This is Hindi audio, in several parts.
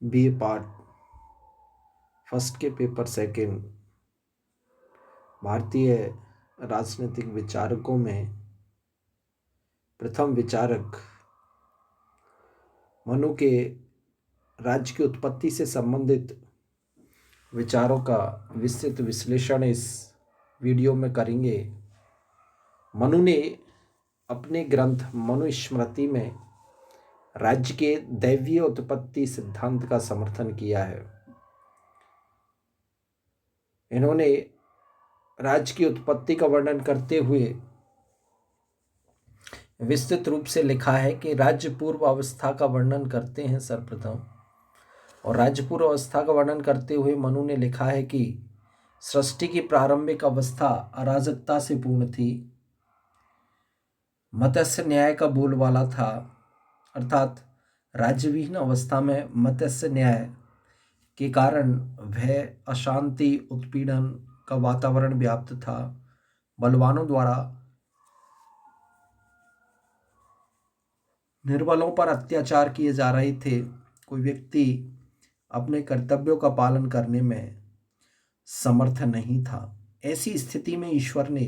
बीए पार्ट फर्स्ट के पेपर सेकंड भारतीय राजनीतिक विचारकों में प्रथम विचारक मनु के राज्य की उत्पत्ति से संबंधित विचारों का विस्तृत विश्लेषण इस वीडियो में करेंगे। मनु ने अपने ग्रंथ मनुस्मृति में राज्य के दैवीय उत्पत्ति सिद्धांत का समर्थन किया है। इन्होंने राज्य की उत्पत्ति का वर्णन करते हुए विस्तृत रूप से लिखा है कि राज्य पूर्व अवस्था का वर्णन करते हैं सर्वप्रथम, और राज्य पूर्व अवस्था का वर्णन करते हुए मनु ने लिखा है कि सृष्टि की प्रारंभिक अवस्था अराजकता से पूर्ण थी, मत्स्य न्याय का बोलबाला था, अर्थात राज्यविहीन अवस्था में मत्स्य न्याय के कारण भय, अशांति, उत्पीड़न का वातावरण व्याप्त था। बलवानों द्वारा निर्बलों पर अत्याचार किए जा रहे थे। कोई व्यक्ति अपने कर्तव्यों का पालन करने में समर्थ नहीं था। ऐसी स्थिति में ईश्वर ने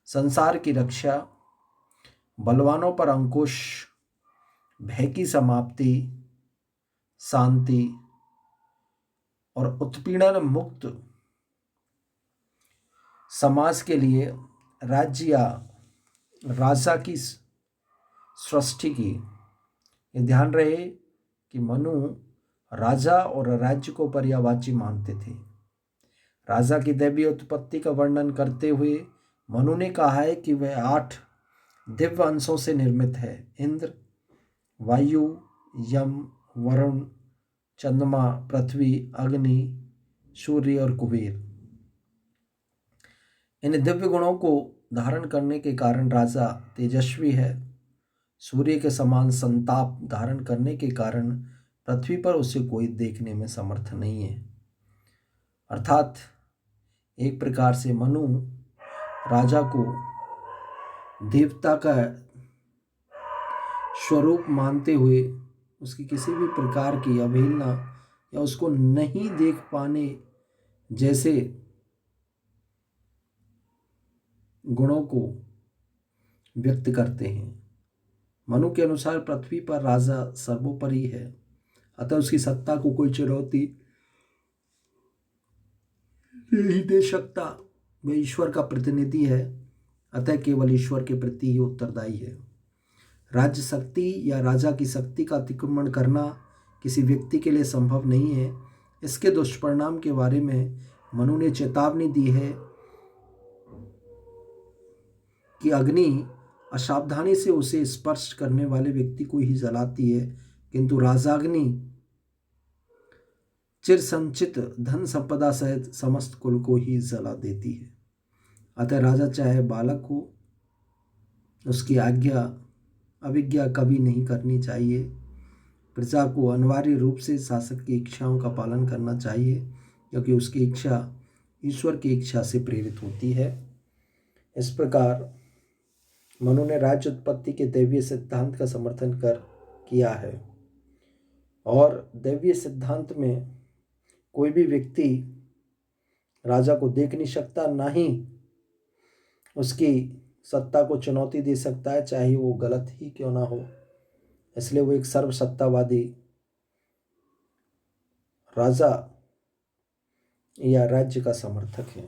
संसार की रक्षा, बलवानों पर अंकुश, भय की समाप्ति, शांति और उत्पीड़न मुक्त समाज के लिए राज्य या राजा की सृष्टि की। ये ध्यान रहे कि मनु राजा और राज्य को पर्यायवाची मानते थे। राजा की दैवीय उत्पत्ति का वर्णन करते हुए मनु ने कहा है कि वह 8 दिव्य अंशों से निर्मित है: इंद्र, वायु, यम, वरुण, चंद्रमा, पृथ्वी, अग्नि, सूर्य और कुबेर। इन दिव्य गुणों को धारण करने के कारण राजा तेजस्वी है। सूर्य के समान संताप धारण करने के कारण पृथ्वी पर उसे कोई देखने में समर्थ नहीं है। अर्थात एक प्रकार से मनु राजा को देवता का स्वरूप मानते हुए उसकी किसी भी प्रकार की अवहेलना या उसको नहीं देख पाने जैसे गुणों को व्यक्त करते हैं। मनु के अनुसार पृथ्वी पर राजा सर्वोपरि है, अतः उसकी सत्ता को कोई चुनौती नहीं दे सकता। वह ईश्वर का प्रतिनिधि है, अतः केवल ईश्वर के प्रति ही उत्तरदायी है। राज्य शक्ति या राजा की शक्ति का अतिक्रमण करना किसी व्यक्ति के लिए संभव नहीं है। इसके दुष्परिणाम के बारे में मनु ने चेतावनी दी है कि अग्नि असावधानी से उसे स्पर्श करने वाले व्यक्ति को ही जलाती है, किंतु राजाग्नि चिर संचित धन संपदा सहित समस्त कुल को ही जला देती है। अतः राजा चाहे बालक हो, उसकी आज्ञा अविज्ञा कभी नहीं करनी चाहिए। प्रजा को अनिवार्य रूप से शासक की इच्छाओं का पालन करना चाहिए, क्योंकि उसकी इच्छा ईश्वर की इच्छा से प्रेरित होती है। इस प्रकार मनु ने राज्य उत्पत्ति के दैवीय सिद्धांत का समर्थन किया है, और दैवीय सिद्धांत में कोई भी व्यक्ति राजा को देख नहीं सकता, ना ही उसकी सत्ता को चुनौती दे सकता है, चाहे वो गलत ही क्यों ना हो। इसलिए वो एक सर्वसत्तावादी राजा या राज्य का समर्थक है।